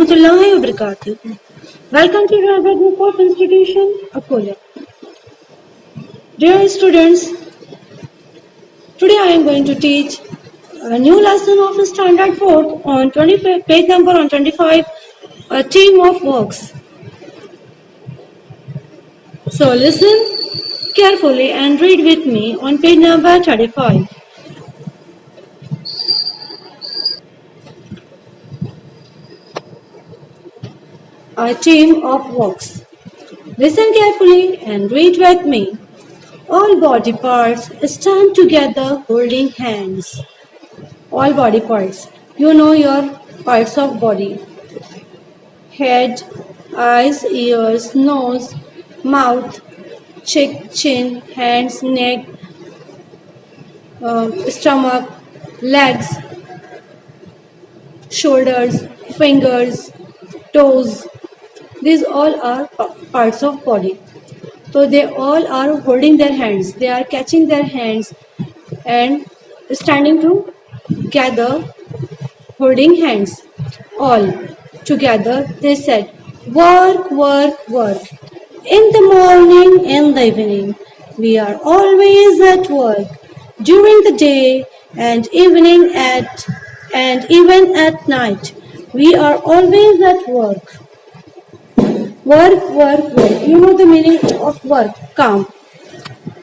warahmatullahi wabarakatuh. Welcome to Rabat Mukaf Institution, Akola. Dear students, today I am going to teach a new lesson of Standard 4 on 25, page number on 25, a team of works. So listen carefully and read with me on page number 35. A team of works. Listen carefully and read with me. All body parts stand together holding hands. All body parts. You know your parts of body. Head, eyes, ears, nose, mouth, chin, hands, neck, stomach, legs, shoulders, fingers, toes. These all are parts of body. So they all are holding their hands. They are catching their hands and standing together, holding hands. All together they said, work, work, work. In the morning, in the evening, we are always at work. During the day and even at night, we are always at work. Work, work, work. You know the meaning of work. Calm.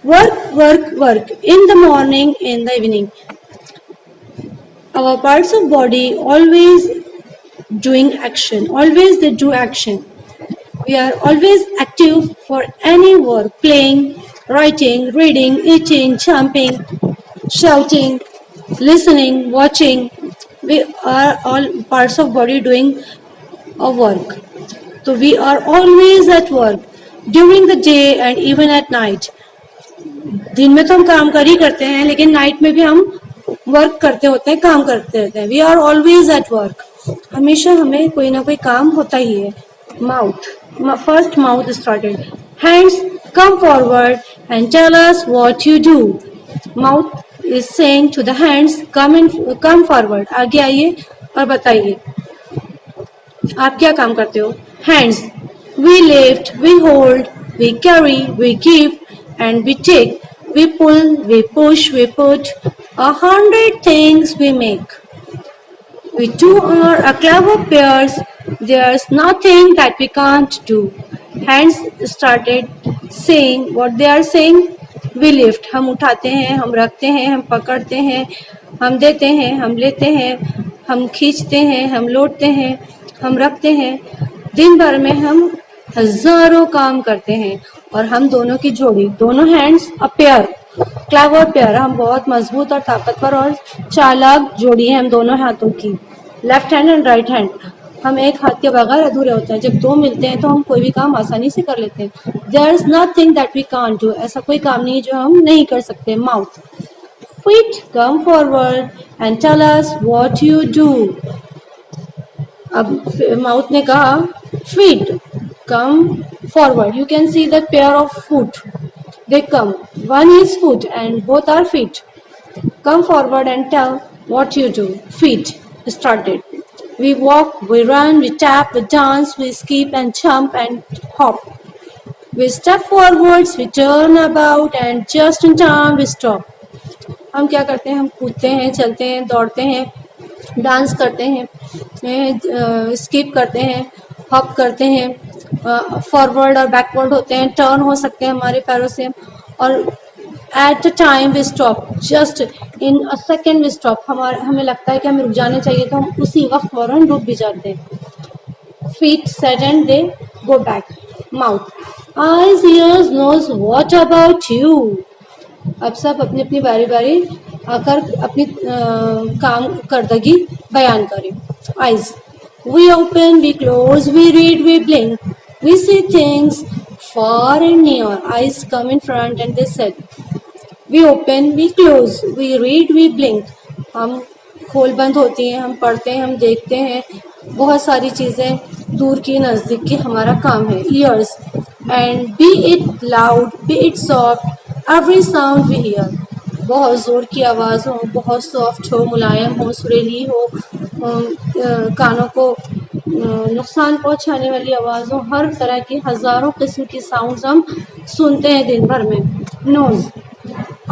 Work, work, work. In the morning, in the evening. Our parts of body always doing action. Always they do action. We are always active for any work. Playing, writing, reading, eating, jumping, shouting, listening, watching. We are all parts of body doing a work. So we are always at work during the day and even at night. दिन में तो हम काम कर ही करते हैं, लेकिन night में भी हम वर्क करते होते हैं, काम करते रहते हैं. We are always at work. हमेशा हमें कोई ना कोई काम होता ही है. Mouth. First mouth started. Hands come forward and tell us what you do. Mouth is saying to the hands come forward. आगे आइए और बताइए आप क्या काम करते हो. Hands. We lift, we hold, we carry, we give, and we take. We pull, we push, we put. 100 things we make. We two are a clever pairs. There's nothing that we can't do. Hands started saying what they are saying. We lift. हम उठाते हैं, हम रखते हैं, हम पकड़ते हैं, हम देते हैं, हम लेते हैं, हम खींचते हैं, हम लौटते हैं, हम रखते हैं. दिन भर में हम हजारों काम करते हैं और हम दोनों की जोड़ी, दोनों hands a pair, clever pair. हम बहुत मजबूत और ताकतवर और चालाक जोड़ी है हम दोनों हाथों की. Left hand and right hand. हम एक हाथ के बगैर अधूरे होते हैं. जब दो मिलते हैं तो हम कोई भी काम आसानी से कर लेते हैं. There is nothing that we can't do. ऐसा कोई काम नहीं जो हम नहीं कर सकते. Mouth. Feet come forward and tell us what you do. अब माउथ ने कहा feet come forward. You can see the pair of foot. They come. One is foot and both are feet. Come forward and tell what you do. Feet started. We walk, we run, we tap, we dance, we skip and jump and hop. We step forwards, we turn about and just in time we stop. हम क्या करते हैं. हम कूदते हैं, चलते हैं, दौड़ते हैं, डांस करते हैं, स्किप करते हैं, हॉप करते हैं, फॉरवर्ड और बैकवर्ड होते हैं, टर्न हो सकते हैं हमारे पैरों से, और at a time we stop. Just in a second we stop. हमें लगता है कि हमें रुक जाना चाहिए तो हम उसी वक्त फौरन रुक भी जाते हैं. Feet set and they go back. Mouth. Eyes ears knows what about you. अब सब अपनी अपनी बारी बारी आकर अपनी काम करदगी बयान करें. Eyes. We open, we close, we read, we blink. We see things far and near. Eyes come in front and they said. We open, we close, we read, we blink. हम खोल बंद होती हैं, हम पढ़ते हैं, हम देखते हैं. बहुत सारी चीज़ें दूर की नज़दीक की हमारा काम है. Ears. And be it loud, be it soft, every sound we hear. बहुत ज़ोर की आवाज़ हो, बहुत सॉफ्ट हो, मुलायम हो, सुरीली हो, कानों को नुकसान पहुंचाने वाली आवाज़ों, हर तरह की हज़ारों किस्म की साउंड्स हम सुनते हैं दिन भर में। Nose,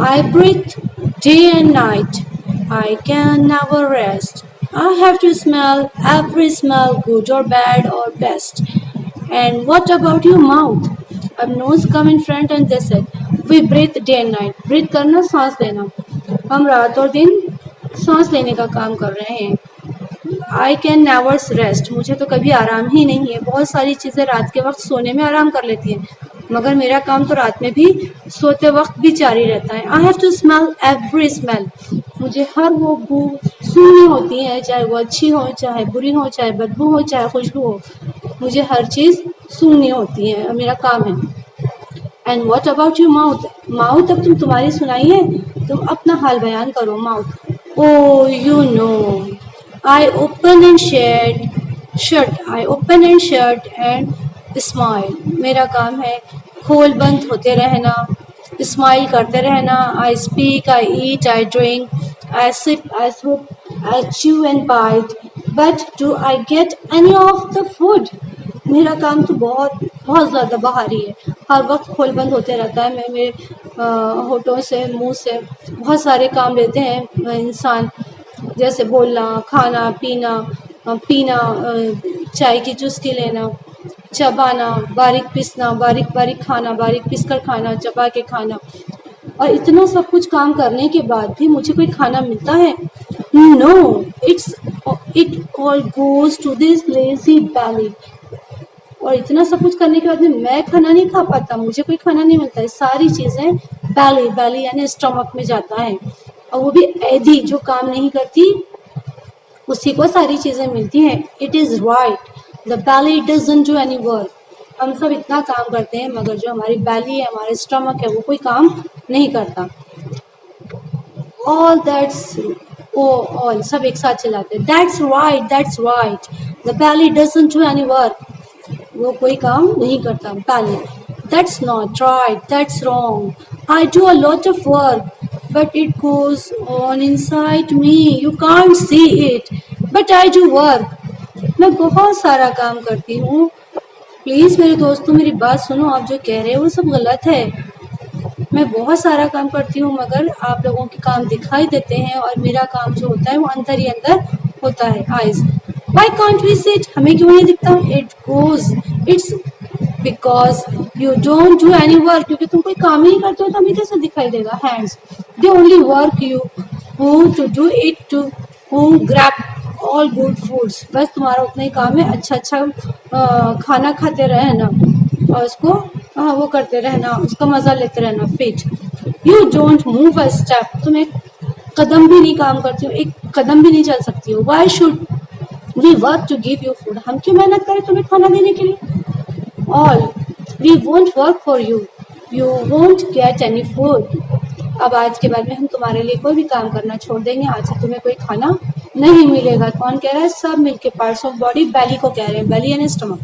I breathe day and night. I can never rest. I have to smell every smell, good or bad or best. And what about your mouth? अब nose come in front and they said, we breathe day and night. Breathe करना, सांस लेना। हम रात और दिन सांस लेने का काम कर रहे हैं। आई कैन नेवर रेस्ट, मुझे तो कभी आराम ही नहीं है। बहुत सारी चीज़ें रात के वक्त सोने में आराम कर लेती हैं, मगर मेरा काम तो रात में भी सोते वक्त भी जारी रहता है। I have to smell every smell, मुझे हर वो बू सूंघनी होती है, चाहे वो अच्छी हो, चाहे बुरी हो, चाहे बदबू हो, चाहे खुशबू हो, मुझे हर चीज़ सूंघनी होती है, मेरा काम है। And what about you mouth? Mouth अब तुम्हारी सुनाई है, तुम अपना हाल बयान करो। Mouth, oh you know, I open and shut, I open and shut and smile. मेरा काम है खोल बंद होते रहना, स्माइल करते रहना। I speak, I eat, I drink, I sip, I swoop, I chew and bite. But do I get any of the food? मेरा काम तो बहुत बहुत ज़्यादा बाहरी है, हर वक्त खोल बंद होते रहता है। मैं मेरे होठों से, मुंह से बहुत सारे काम लेते हैं इंसान, जैसे बोलना, खाना पीना, चाय की चुस्की लेना, चबाना, बारीक पीसना, बारीक बारीक खाना, बारीक पीस कर खाना, चबा के खाना। और इतना सब कुछ काम करने के बाद भी मुझे कोई खाना मिलता है? No, it all goes to this lazy belly. और इतना सब कुछ करने के बाद भी मैं खाना नहीं खा पाता, मुझे कोई खाना नहीं मिलता है। सारी चीज़ें बैली यानी स्टमक में जाता है, और वो भी ऐधी जो काम नहीं करती उसी को सारी चीज़ें मिलती हैं। It is right, the belly doesn't do any work. हम सब इतना काम करते हैं, मगर जो हमारी बैली है, हमारे स्टमक है, वो कोई काम नहीं करता। ऑल दैट्स, ओ ऑल, सब एक साथ चलाते हैं। That's right, the belly doesn't do any work. वो कोई काम नहीं करता, belly. That's not right, that's wrong. I do a lot of work, but it goes on inside me. You can't see it, but I do work. मैं बहुत सारा काम करती हूँ। प्लीज़ मेरे दोस्तों, मेरी बात सुनो, आप जो कह रहे हो वो सब गलत है। मैं बहुत सारा काम करती हूँ, मगर आप लोगों के काम दिखाई देते हैं, और मेरा काम जो होता है वो अंदर ही अंदर होता है। Eyes, why can't we see it? हमें क्यों नहीं दिखता? It's because you don't do any work. क्योंकि तुम कोई काम ही नहीं करते हो, तो हमें कैसे दिखाई देगा? Hands, they only work you who to do it, to who grab all good foods. बस तुम्हारा उतना ही काम है, अच्छा खाना खाते रहना और उसको वो करते रहना, उसका मजा लेते रहना। Fit, you don't move a step, तुम एक कदम भी नहीं काम करती हो, एक कदम भी नहीं चल सकती हो। Why should we work to give you food? हम क्यों मेहनत करें तुम्हें खाना देने के लिए? All, we won't work for you, you won't get any food. अब आज के बाद में हम तुम्हारे लिए कोई भी काम करना छोड़ देंगे, आज से तुम्हें कोई खाना नहीं मिलेगा। कौन कह रहा है? सब मिलके, पार्ट्स ऑफ बॉडी, बैली को कह रहे हैं, belly and stomach.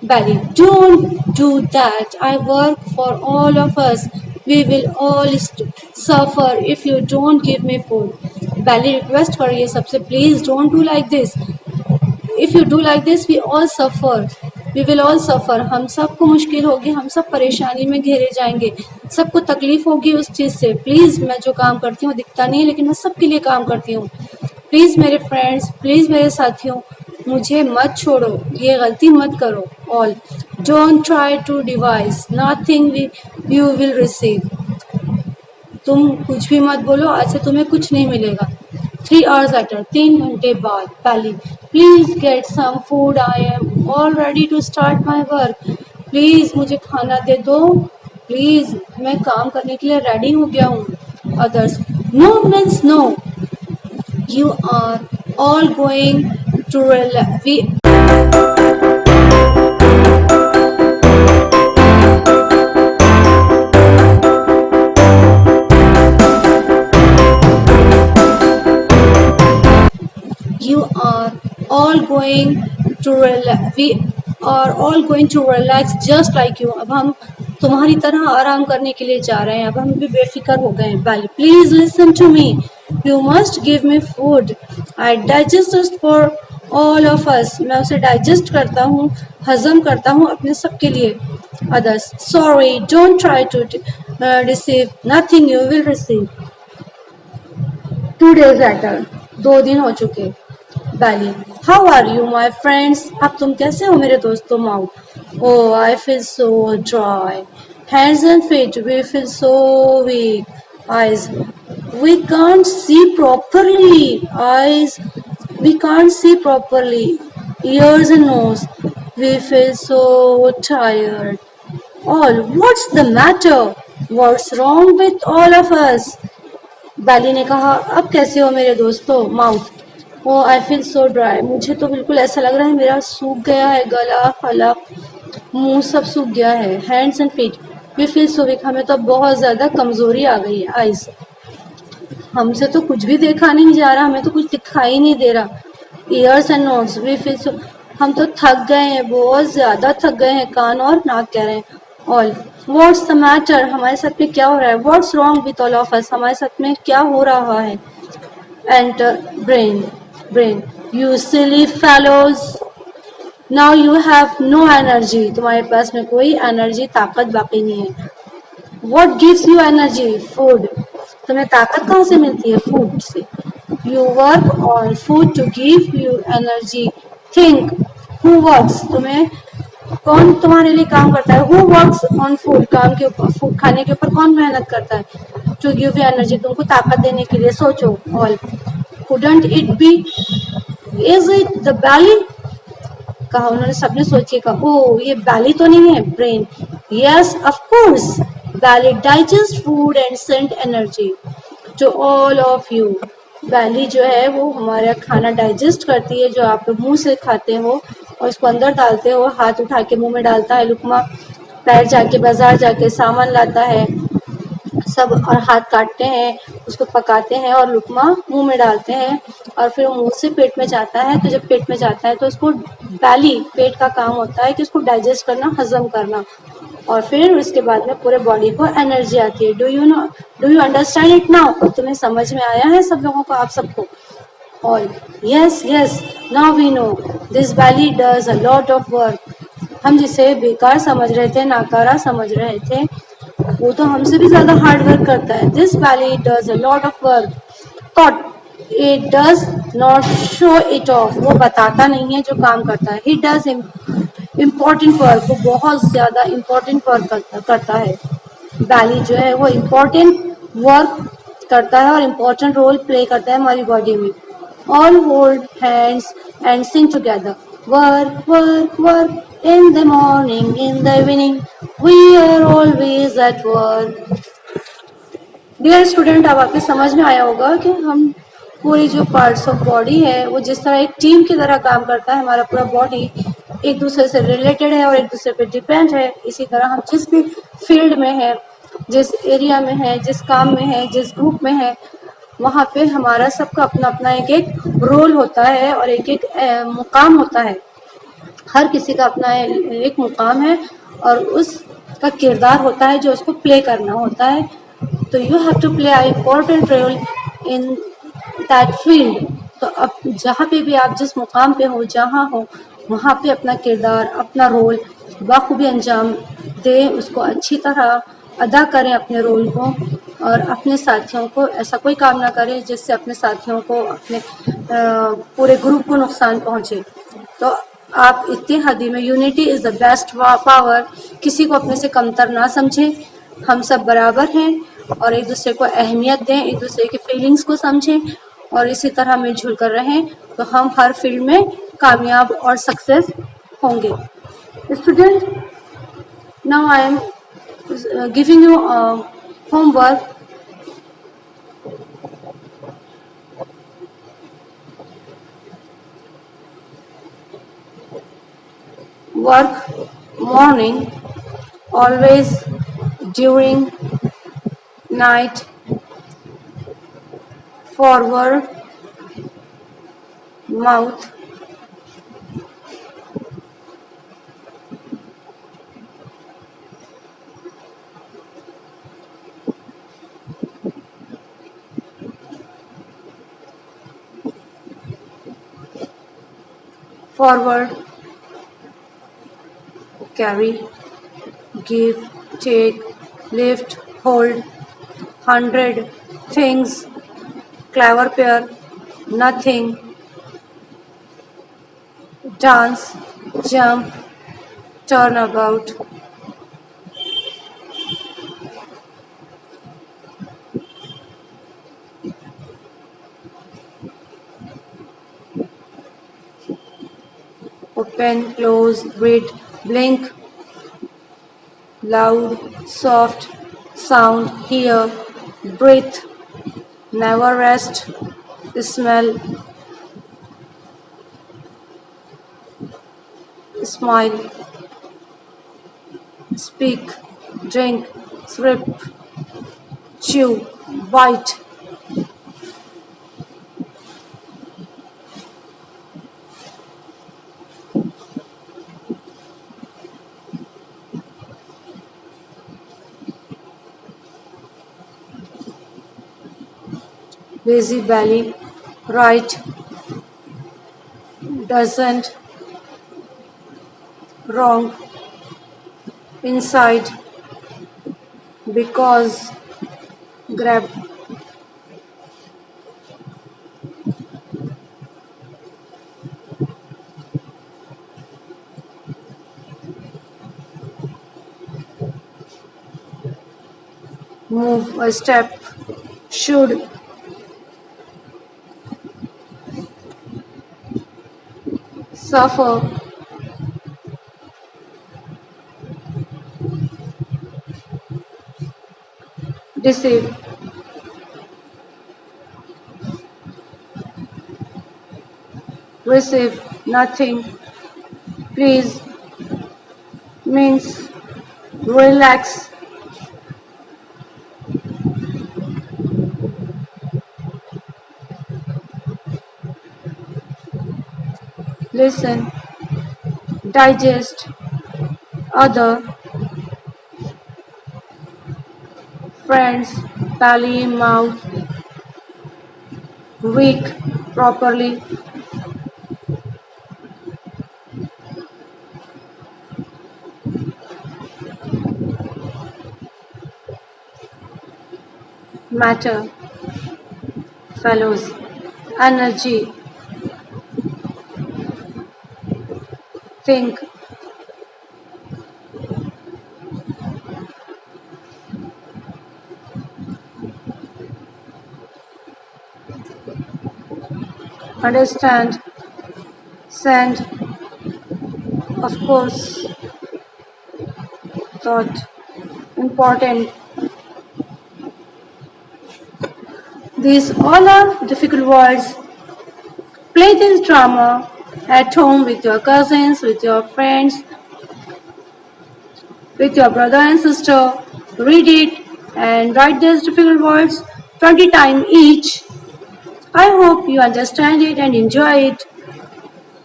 Belly, don't do that. I work for all of us. We will all suffer if you don't give me food. Belly request कर रही है सबसे, please don't do like this. If you do like this, we all suffer. We will all suffer. हम सबको मुश्किल होगी, हम सब परेशानी में घेरे जाएंगे, सबको तकलीफ होगी उस चीज़ से। प्लीज़, मैं जो काम करती हूँ दिखता नहीं है, लेकिन मैं सबके लिए काम करती हूँ। प्लीज़ मेरे फ्रेंड्स, प्लीज़ मेरे साथियों, मुझे मत छोड़ो, ये गलती मत करो। All, don't try to devise, nothing you will receive. तुम कुछ भी मत बोलो, आज से तुम्हें कुछ नहीं मिलेगा। 3 hours later, 3 घंटे बाद। पहली, please get some food, I am all ready to start my work. Please मुझे खाना दे दो, प्लीज मैं काम करने के लिए रेडी हो गया हूँ। Others, no means no, you are all going to you are all going to we are all going to relax just like you. अब हम तुम्हारी तरह आराम करने के लिए जा रहे हैं, अब हम भी बेफिक्र हो गए हैं। Please listen to me, you must give me food, I digest it for all of us. मैं उसे digest करता हूँ, हजम करता हूँ अपने सबके लिए. Others, sorry, don't try to deceive. Nothing you will receive. 2 days later, 2 दिन हो चुके. Bali, how are you, my friends? अब तुम कैसे हो मेरे दोस्तों? Mouth, oh, I feel so dry. Hands and feet, we feel so weak. Eyes, we can't see properly. Eyes, we can't see properly. Ears and nose, we feel so tired. All, what's the matter? What's wrong with all of us? बैली ने कहा, अब कैसे हो मेरे दोस्तों? Mouth, oh I feel so dry, मुझे तो बिल्कुल ऐसा लग रहा है मेरा सूख गया है गला, हलक, मुंह सब सूख गया है. Hands and feet, we feel so weak, हमें तो बहुत ज़्यादा कमज़ोरी आ गई है. आइज, हमसे तो कुछ भी देखा नहीं जा रहा, हमें तो कुछ दिखाई नहीं दे रहा. Ears and nose, we feel so, हम तो थक गए हैं, बहुत ज़्यादा थक गए हैं. कान और नाक कह रहे हैं. ऑल, व्हाट्स द मैटर, हमारे साथ में क्या हो रहा है? What's wrong with all of us, हमारे साथ में क्या हो रहा है? Enter brain, brain, you silly fellows, now you have no energy, तुम्हारे पास में कोई एनर्जी, ताकत बाकी नहीं है. What gives you energy? Food. तुम्हें ताकत कहाँ से मिलती है? फूड से. You work on food to give you energy. Think. Who works? तुम्हें कौन तुम्हारे लिए काम करता है? Who works on food? काम के ऊपर, फूड खाने के ऊपर कौन मेहनत करता है? To give you energy, तुमको ताकत देने के लिए. सोचो. All. Couldn't it be? Is it the belly? कहा उन्होंने, सबने सोचिए. कहा, ओ ये बैली तो नहीं है? Brain, yes of course, belly digest food and send energy to all of you. Belly जो है वो हमारा खाना डाइजेस्ट करती है, जो आप लोग मुंह से खाते हो और उसको अंदर डालते हो. हाथ उठा के मुंह में डालता है लुकमा, पैर जाके बाजार जाके सामान लाता है सब, और हाथ काटते हैं, उसको पकाते हैं और लुकमा मुंह में डालते हैं, और फिर मुंह से पेट में जाता है. तो जब पेट में जाता है तो उसको बैली, पेट का काम होता है कि उसको डाइजेस्ट करना, हजम करना, और फिर उसके बाद में पूरे बॉडी को एनर्जी आती है. Do you understand it now? तुम्हें समझ में आया है सब लोगों को, आप सबको? और yes yes, now we know this belly does a lot of work. हम जिसे बेकार समझ रहे थे, नाकारा समझ रहे थे, वो तो हमसे भी ज्यादा हार्ड वर्क करता है. This belly does a lot of work. Thought, it does not show it off, वो बताता नहीं है जो काम करता है. ही डज इम्पोर्टेंट वर्क, वो बहुत ज्यादा इम्पोर्टेंट वर्क करता है. बैली जो है वो इम्पोर्टेंट वर्क करता है और इम्पोर्टेंट रोल प्ले करता है हमारी बॉडी में. All hold hands and Singh together. Work work work, in the morning, in the evening, we are always at work. Dear student, अब आपके समझ में आया होगा कि हम पूरी जो पार्ट्स ऑफ बॉडी है वो जिस तरह एक टीम की तरह काम करता है. हमारा पूरा बॉडी एक दूसरे से रिलेटेड है और एक दूसरे पे डिपेंड है. इसी तरह हम जिस भी फील्ड में है, जिस एरिया में है, जिस काम में है, जिस ग्रुप में है, वहाँ पे हमारा सबका अपना अपना एक एक रोल होता है और एक एक मुकाम होता है. हर किसी का अपना एक मुकाम है और उसका किरदार होता है जो उसको प्ले करना होता है. तो you have to play a important role in that field. तो अब जहाँ पे भी आप जिस मुकाम पे हो, जहाँ हो, वहाँ पे अपना किरदार, अपना रोल बखूबी अंजाम दें, उसको अच्छी तरह अदा करें अपने रोल को, और अपने साथियों को ऐसा कोई काम ना करें जिससे अपने साथियों को, अपने पूरे ग्रुप को नुकसान पहुँचे. तो आप इत्तेहादी में, unity is the best power. किसी को अपने से कमतर ना समझें, हम सब बराबर हैं, और एक दूसरे को अहमियत दें, एक दूसरे की फीलिंग्स को समझें, और इसी तरह मिलजुल कर रहें, तो हम हर फील्ड में कामयाब और सक्सेस होंगे. Student, now I am giving you homework. Work morning, always, during, night, forward, mouth, forward, carry, give, take, lift, hold, 100, things, clever pair, nothing, dance, jump, turnabout. Open, close, read, blink, loud, soft, sound, hear, breathe, never rest, smell, smile, speak, drink, sip, chew, bite. Lazy belly, right, doesn't, wrong, inside, because, grab, move a step, should, suffer, deceive, receive, nothing, please, means, relax, listen, digest, other, friends, belly, mouth, weak, properly, matter, fellows, energy, think, understand, send, of course, thought, important. These all are difficult words. Play this drama at home with your cousins, with your friends, with your brother and sister. Read it and write these difficult words 20 times each. I hope you understand it and enjoy it.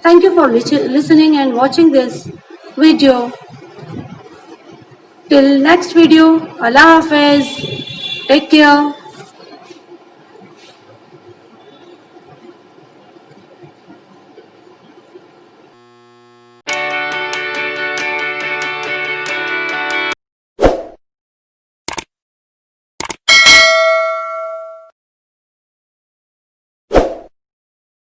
Thank you for listening and watching this video. Till next video, Allah Hafiz. Take care.